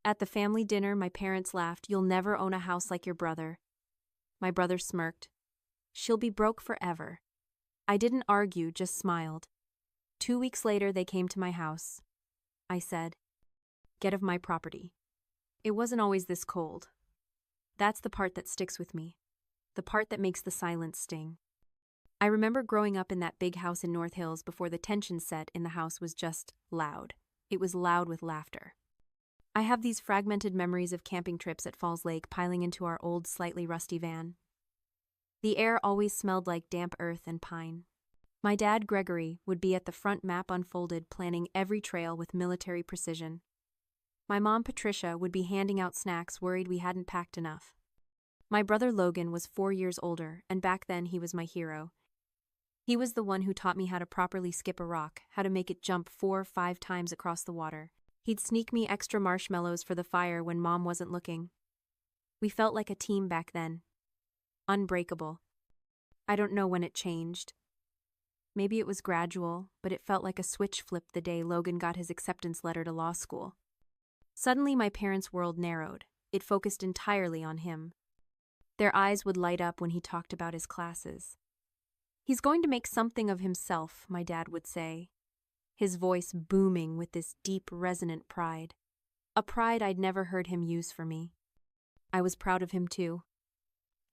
At the family dinner, my parents laughed. "You'll never own a house like your brother." My brother smirked. "She'll be broke forever." I didn't argue, just smiled. 2 weeks later, they came to my house. I said, "Get of my property." It wasn't always this cold. That's the part that sticks with me. The part that makes the silence sting. I remember growing up in that big house in North Hills before the tension set in the house was just loud. It was loud with laughter. I have these fragmented memories of camping trips at Falls Lake piling into our old, slightly rusty van. The air always smelled like damp earth and pine. My dad, Gregory, would be at the front, map unfolded, planning every trail with military precision. My mom, Patricia, would be handing out snacks, worried we hadn't packed enough. My brother Logan was 4 years older, and back then he was my hero. He was the one who taught me how to properly skip a rock, how to make it jump 4 or 5 times across the water. He'd sneak me extra marshmallows for the fire when Mom wasn't looking. We felt like a team back then. Unbreakable. I don't know when it changed. Maybe it was gradual, but it felt like a switch flipped the day Logan got his acceptance letter to law school. Suddenly my parents' world narrowed. It focused entirely on him. Their eyes would light up when he talked about his classes. "He's going to make something of himself," my dad would say, his voice booming with this deep, resonant pride. A pride I'd never heard him use for me. I was proud of him too.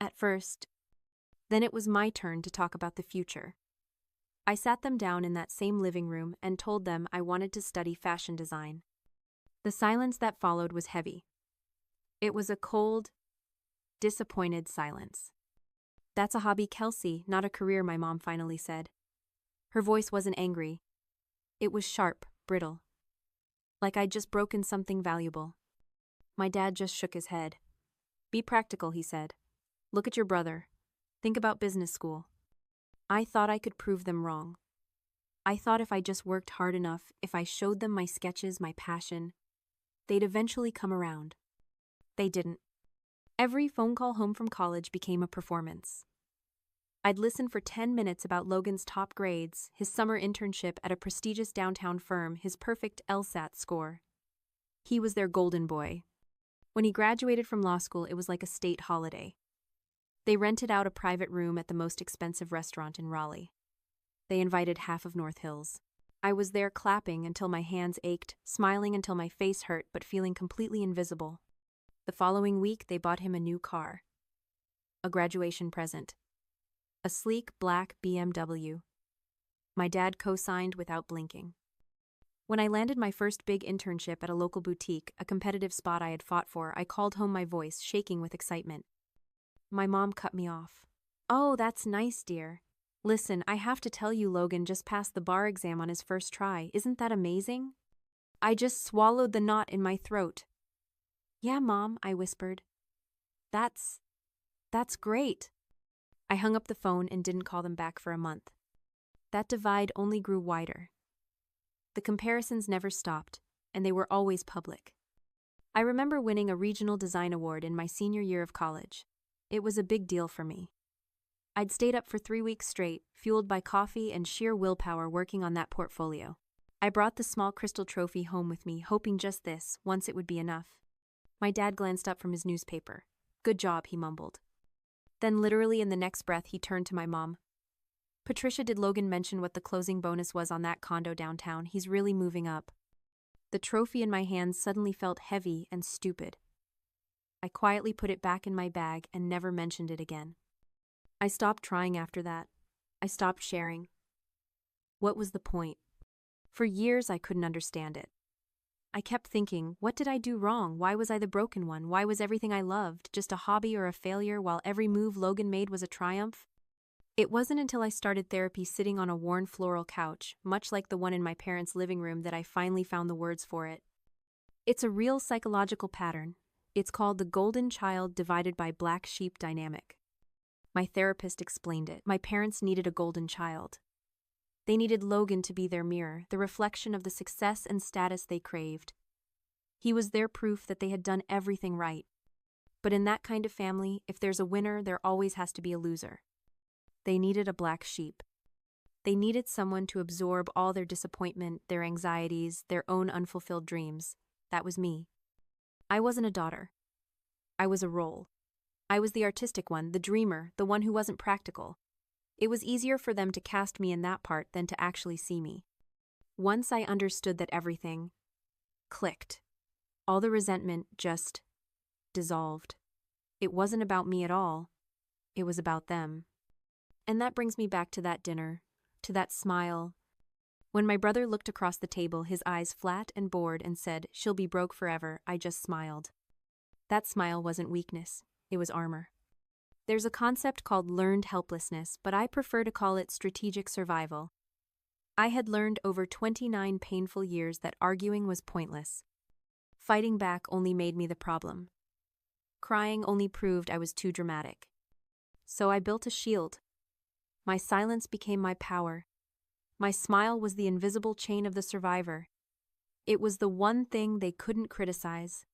At first. Then it was my turn to talk about the future. I sat them down in that same living room and told them I wanted to study fashion design. The silence that followed was heavy. It was a cold, disappointed silence. "That's a hobby, Kelsey, not a career," my mom finally said. Her voice wasn't angry. It was sharp, brittle. Like I'd just broken something valuable. My dad just shook his head. "Be practical," he said. "Look at your brother. Think about business school." I thought I could prove them wrong. I thought if I just worked hard enough, if I showed them my sketches, my passion, they'd eventually come around. They didn't. Every phone call home from college became a performance. I'd listen for 10 minutes about Logan's top grades, his summer internship at a prestigious downtown firm, his perfect LSAT score. He was their golden boy. When he graduated from law school, it was like a state holiday. They rented out a private room at the most expensive restaurant in Raleigh. They invited half of North Hills. I was there clapping until my hands ached, smiling until my face hurt, but feeling completely invisible. The following week, they bought him a new car. A graduation present. A sleek black BMW. My dad co-signed without blinking. When I landed my first big internship at a local boutique, a competitive spot I had fought for, I called home, my voice shaking with excitement. My mom cut me off. "Oh, that's nice, dear. Listen, I have to tell you, Logan just passed the bar exam on his first try. Isn't that amazing?" I just swallowed the knot in my throat. "Yeah, Mom," I whispered. That's great." I hung up the phone and didn't call them back for a month. That divide only grew wider. The comparisons never stopped, and they were always public. I remember winning a regional design award in my senior year of college. It was a big deal for me. I'd stayed up for 3 weeks straight, fueled by coffee and sheer willpower, working on that portfolio. I brought the small crystal trophy home with me, hoping just this, once it would be enough. My dad glanced up from his newspaper. "Good job," he mumbled. Then literally in the next breath, he turned to my mom. "Patricia, did Logan mention what the closing bonus was on that condo downtown? He's really moving up." The trophy in my hands suddenly felt heavy and stupid. I quietly put it back in my bag and never mentioned it again. I stopped trying after that. I stopped sharing. What was the point? For years I couldn't understand it. I kept thinking, what did I do wrong? Why was I the broken one? Why was everything I loved just a hobby or a failure, while every move Logan made was a triumph? It wasn't until I started therapy sitting on a worn floral couch, much like the one in my parents' living room, that I finally found the words for it. It's a real psychological pattern. It's called the golden child divided by black sheep dynamic. My therapist explained it. My parents needed a golden child. They needed Logan to be their mirror, the reflection of the success and status they craved. He was their proof that they had done everything right. But in that kind of family, if there's a winner, there always has to be a loser. They needed a black sheep. They needed someone to absorb all their disappointment, their anxieties, their own unfulfilled dreams. That was me. I wasn't a daughter. I was a role. I was the artistic one, the dreamer, the one who wasn't practical. It was easier for them to cast me in that part than to actually see me. Once I understood that, everything clicked. All the resentment just dissolved. It wasn't about me at all. It was about them. And that brings me back to that dinner, to that smile. When my brother looked across the table, his eyes flat and bored, and said, "She'll be broke forever," I just smiled. That smile wasn't weakness, it was armor. There's a concept called learned helplessness, but I prefer to call it strategic survival. I had learned over 29 painful years that arguing was pointless. Fighting back only made me the problem. Crying only proved I was too dramatic. So I built a shield. My silence became my power. My smile was the invisible chain of the survivor. It was the one thing they couldn't criticize.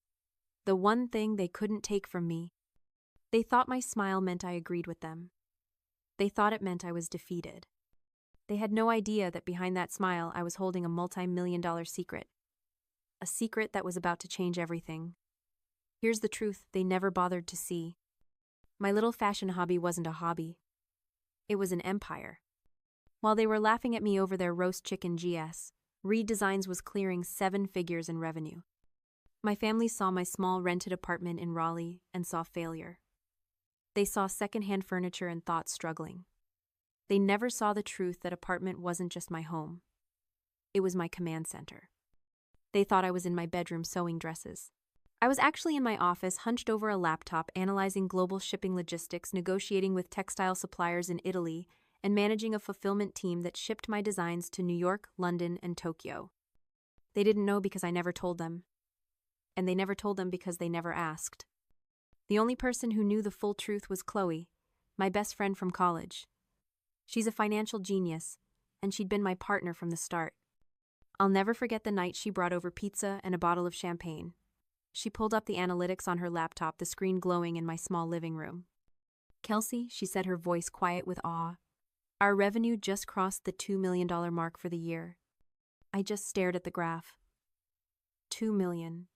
The one thing they couldn't take from me. They thought my smile meant I agreed with them. They thought it meant I was defeated. They had no idea that behind that smile I was holding a multi-million-dollar secret. A secret that was about to change everything. Here's the truth they never bothered to see. My little fashion hobby wasn't a hobby. It was an empire. While they were laughing at me over their roast chicken GS, Reed Designs was clearing 7 figures in revenue. My family saw my small rented apartment in Raleigh and saw failure. They saw secondhand furniture and thought struggling. They never saw the truth that apartment wasn't just my home. It was my command center. They thought I was in my bedroom sewing dresses. I was actually in my office, hunched over a laptop, analyzing global shipping logistics, negotiating with textile suppliers in Italy, and managing a fulfillment team that shipped my designs to New York, London, and Tokyo. They didn't know because I never told them. And they never told them because they never asked. The only person who knew the full truth was Chloe, my best friend from college. She's a financial genius, and she'd been my partner from the start. I'll never forget the night she brought over pizza and a bottle of champagne. She pulled up the analytics on her laptop, the screen glowing in my small living room. "Kelsey," she said, her voice quiet with awe, "our revenue just crossed the $2 million mark for the year." I just stared at the graph. 2 million.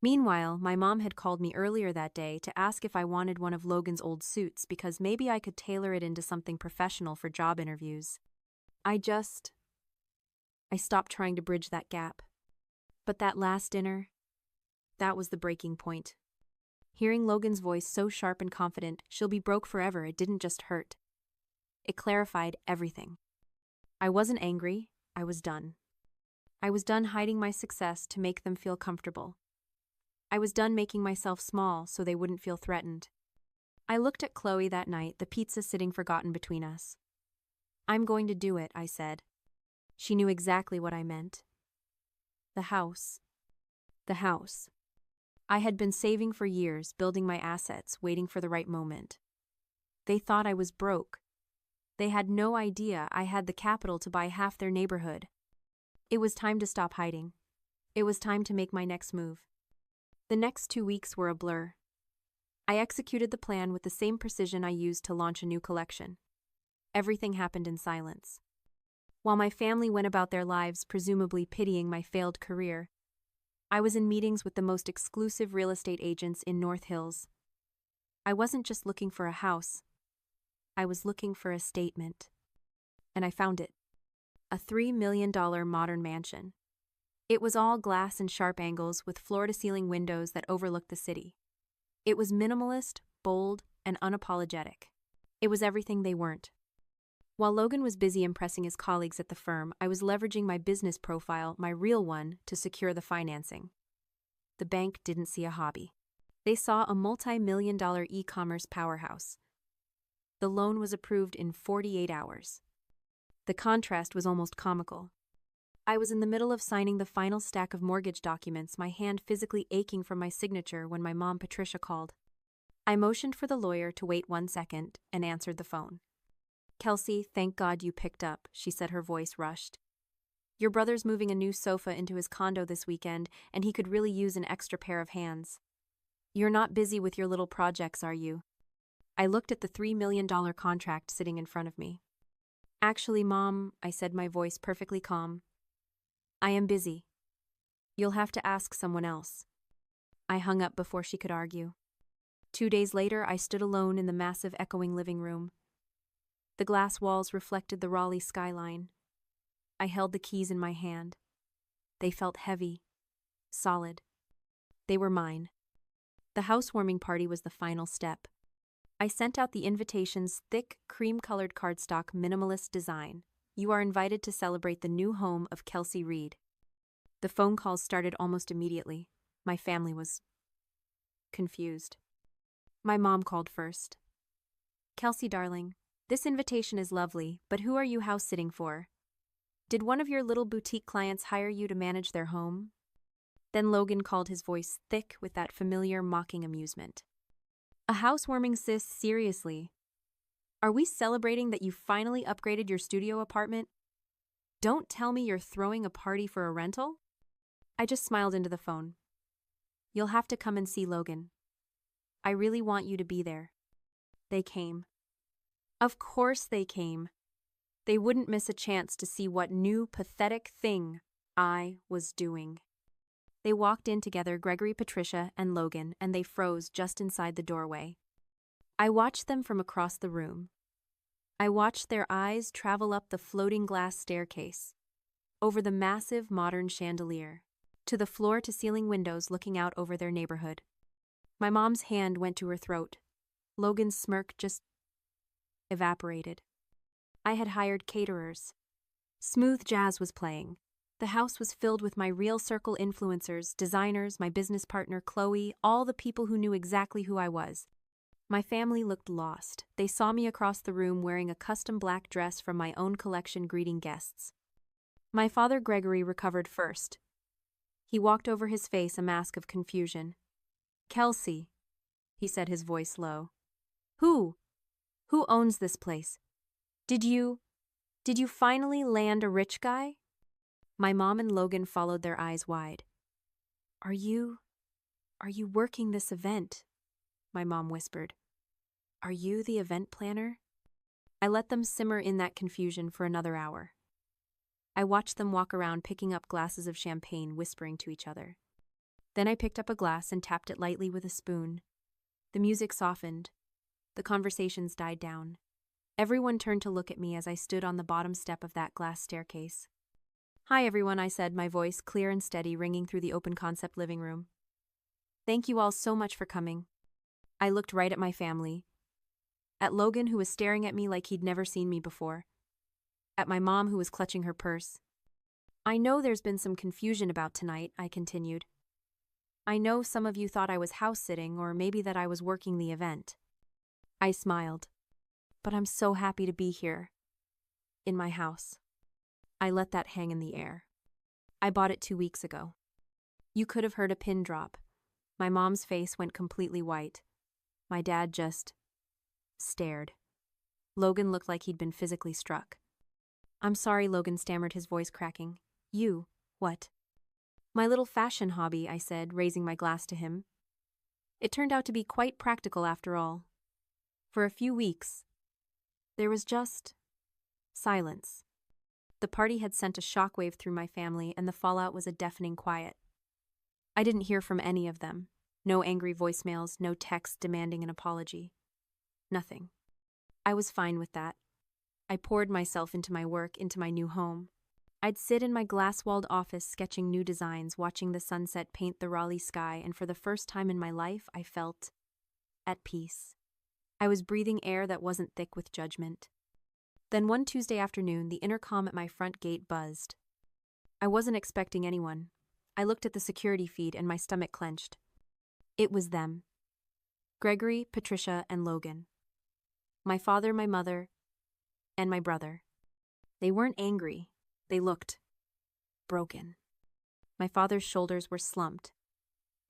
Meanwhile, my mom had called me earlier that day to ask if I wanted one of Logan's old suits because maybe I could tailor it into something professional for job interviews. I stopped trying to bridge that gap. But that last dinner, that was the breaking point. Hearing Logan's voice so sharp and confident, "She'll be broke forever," it didn't just hurt. It clarified everything. I wasn't angry, I was done. I was done hiding my success to make them feel comfortable. I was done making myself small so they wouldn't feel threatened. I looked at Chloe that night, the pizza sitting forgotten between us. "I'm going to do it," I said. She knew exactly what I meant. The house. The house. I had been saving for years, building my assets, waiting for the right moment. They thought I was broke. They had no idea I had the capital to buy half their neighborhood. It was time to stop hiding. It was time to make my next move. The next 2 weeks were a blur. I executed the plan with the same precision I used to launch a new collection. Everything happened in silence. While my family went about their lives, presumably pitying my failed career, I was in meetings with the most exclusive real estate agents in North Hills. I wasn't just looking for a house. I was looking for a statement. And I found it. A $3 million modern mansion. It was all glass and sharp angles with floor-to-ceiling windows that overlooked the city. It was minimalist, bold, and unapologetic. It was everything they weren't. While Logan was busy impressing his colleagues at the firm, I was leveraging my business profile, my real one, to secure the financing. The bank didn't see a hobby. They saw a multi-million-dollar e-commerce powerhouse. The loan was approved in 48 hours. The contrast was almost comical. I was in the middle of signing the final stack of mortgage documents, my hand physically aching from my signature, when my mom, Patricia, called. I motioned for the lawyer to wait 1 second and answered the phone. "Kelsey, thank God you picked up," she said, her voice rushed. "Your brother's moving a new sofa into his condo this weekend, and he could really use an extra pair of hands. You're not busy with your little projects, are you?" I looked at the $3 million contract sitting in front of me. "Actually, Mom," I said, my voice perfectly calm, "I am busy. You'll have to ask someone else." I hung up before she could argue. 2 days later, I stood alone in the massive echoing living room. The glass walls reflected the Raleigh skyline. I held the keys in my hand. They felt heavy, solid. They were mine. The housewarming party was the final step. I sent out the invitation's thick, cream-colored cardstock minimalist design. You are invited to celebrate the new home of Kelsey Reed. The phone calls started almost immediately. My family was confused. My mom called first. Kelsey, darling, this invitation is lovely, but who are you house-sitting for? Did one of your little boutique clients hire you to manage their home? Then Logan called, his voice thick with that familiar mocking amusement. A housewarming, sis, seriously? Are we celebrating that you finally upgraded your studio apartment? Don't tell me you're throwing a party for a rental? I just smiled into the phone. You'll have to come and see Logan. I really want you to be there. They came. Of course they came. They wouldn't miss a chance to see what new, pathetic thing I was doing. They walked in together, Gregory, Patricia, and Logan, and they froze just inside the doorway. I watched them from across the room. I watched their eyes travel up the floating glass staircase, over the massive modern chandelier, to the floor-to-ceiling windows looking out over their neighborhood. My mom's hand went to her throat. Logan's smirk just evaporated. I had hired caterers. Smooth jazz was playing. The house was filled with my Real Circle influencers, designers, my business partner, Chloe, all the people who knew exactly who I was. My family looked lost. They saw me across the room wearing a custom black dress from my own collection greeting guests. My father, Gregory, recovered first. He walked over, his face a mask of confusion. Kelsey, he said, his voice low. Who owns this place? Did you finally land a rich guy? My mom and Logan followed, their eyes wide. Are you working this event? My mom whispered. Are you the event planner? I let them simmer in that confusion for another hour. I watched them walk around picking up glasses of champagne, whispering to each other. Then I picked up a glass and tapped it lightly with a spoon. The music softened. The conversations died down. Everyone turned to look at me as I stood on the bottom step of that glass staircase. Hi everyone, I said, my voice clear and steady, ringing through the open concept living room. Thank you all so much for coming. I looked right at my family. At Logan, who was staring at me like he'd never seen me before. At my mom, who was clutching her purse. I know there's been some confusion about tonight, I continued. I know some of you thought I was house-sitting, or maybe that I was working the event. I smiled. But I'm so happy to be here. In my house. I let that hang in the air. I bought it 2 weeks ago. You could have heard a pin drop. My mom's face went completely white. My dad just stared. Logan looked like he'd been physically struck. I'm sorry, Logan stammered, his voice cracking. You, what? My little fashion hobby, I said, raising my glass to him. It turned out to be quite practical after all. For a few weeks, there was just silence. The party had sent a shockwave through my family, and the fallout was a deafening quiet. I didn't hear from any of them. No angry voicemails, no texts demanding an apology. Nothing. I was fine with that. I poured myself into my work, into my new home. I'd sit in my glass-walled office sketching new designs, watching the sunset paint the Raleigh sky, and for the first time in my life, I felt at peace. I was breathing air that wasn't thick with judgment. Then one Tuesday afternoon, the intercom at my front gate buzzed. I wasn't expecting anyone. I looked at the security feed and my stomach clenched. It was them. Gregory, Patricia, and Logan. My father, my mother, and my brother. They weren't angry. They looked broken. My father's shoulders were slumped.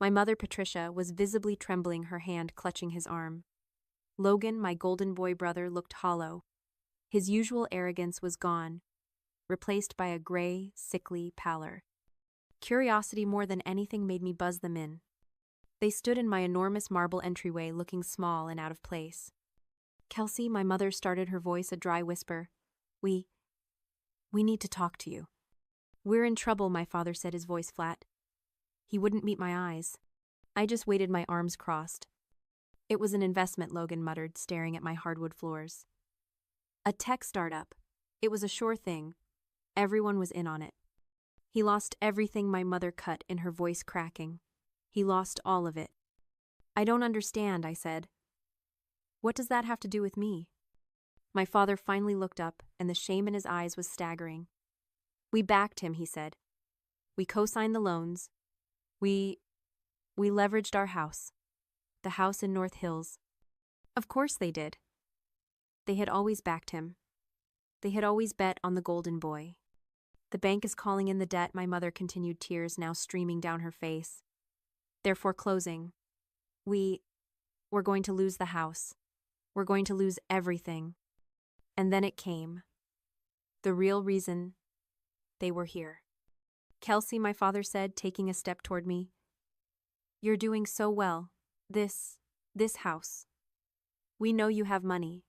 My mother, Patricia, was visibly trembling, her hand clutching his arm. Logan, my golden boy brother, looked hollow. His usual arrogance was gone, replaced by a gray, sickly pallor. Curiosity more than anything made me buzz them in. They stood in my enormous marble entryway, looking small and out of place. Kelsey, my mother started, her voice a dry whisper. We need to talk to you. We're in trouble, my father said, his voice flat. He wouldn't meet my eyes. I just waited, my arms crossed. It was an investment, Logan muttered, staring at my hardwood floors. A tech startup. It was a sure thing. Everyone was in on it. He lost everything, my mother cut in, her voice cracking. He lost all of it. I don't understand, I said. What does that have to do with me? My father finally looked up, and the shame in his eyes was staggering. We backed him, he said. We co-signed the loans. We leveraged our house. The house in North Hills. Of course they did. They had always backed him. They had always bet on the golden boy. The bank is calling in the debt, my mother continued, tears now streaming down her face. They're foreclosing. We're going to lose the house. We're going to lose everything. And then it came. The real reason they were here. Kelsey, my father said, taking a step toward me. You're doing so well. This house. We know you have money.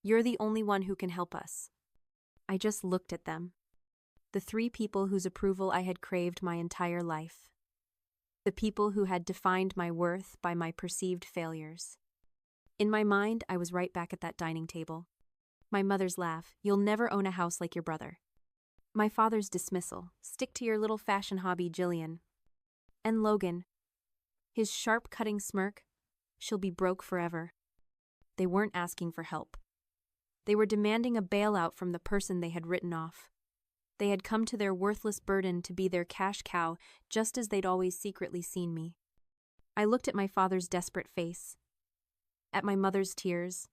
You're the only one who can help us. I just looked at them. The three people whose approval I had craved my entire life. The people who had defined my worth by my perceived failures. In my mind, I was right back at that dining table. My mother's laugh, you'll never own a house like your brother. My father's dismissal, stick to your little fashion hobby, Jillian. And Logan, his sharp cutting smirk, she'll be broke forever. They weren't asking for help. They were demanding a bailout from the person they had written off. They had come to their worthless burden to be their cash cow, just as they'd always secretly seen me. I looked at my father's desperate face, at my mother's tears,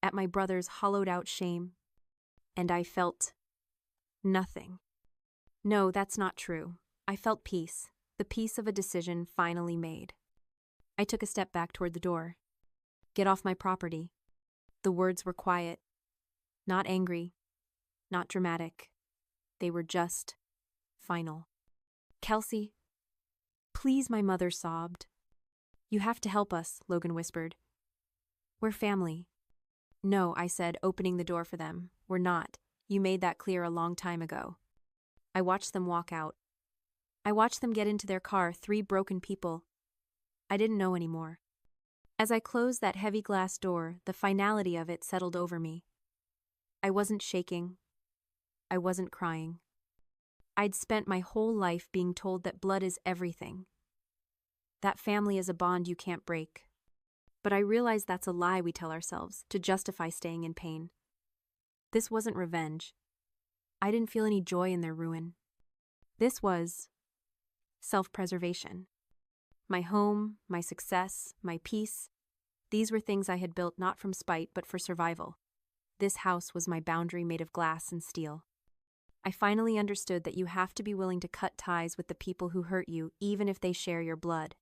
at my brother's hollowed-out shame, and I felt nothing. No, that's not true. I felt peace, the peace of a decision finally made. I took a step back toward the door. Get off my property. The words were quiet, not angry, not dramatic. They were just final. Kelsey, please, my mother sobbed. You have to help us, Logan whispered. We're family. No, I said, opening the door for them. We're not. You made that clear a long time ago. I watched them walk out. I watched them get into their car, three broken people. I didn't know anymore. As I closed that heavy glass door, the finality of it settled over me. I wasn't shaking. I wasn't crying. I'd spent my whole life being told that blood is everything. That family is a bond you can't break. But I realized that's a lie we tell ourselves to justify staying in pain. This wasn't revenge. I didn't feel any joy in their ruin. This was self-preservation. My home, my success, my peace, these were things I had built not from spite but for survival. This house was my boundary made of glass and steel. I finally understood that you have to be willing to cut ties with the people who hurt you, even if they share your blood.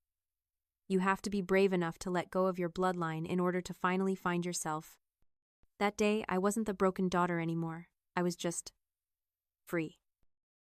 You have to be brave enough to let go of your bloodline in order to finally find yourself. That day, I wasn't the broken daughter anymore. I was just free.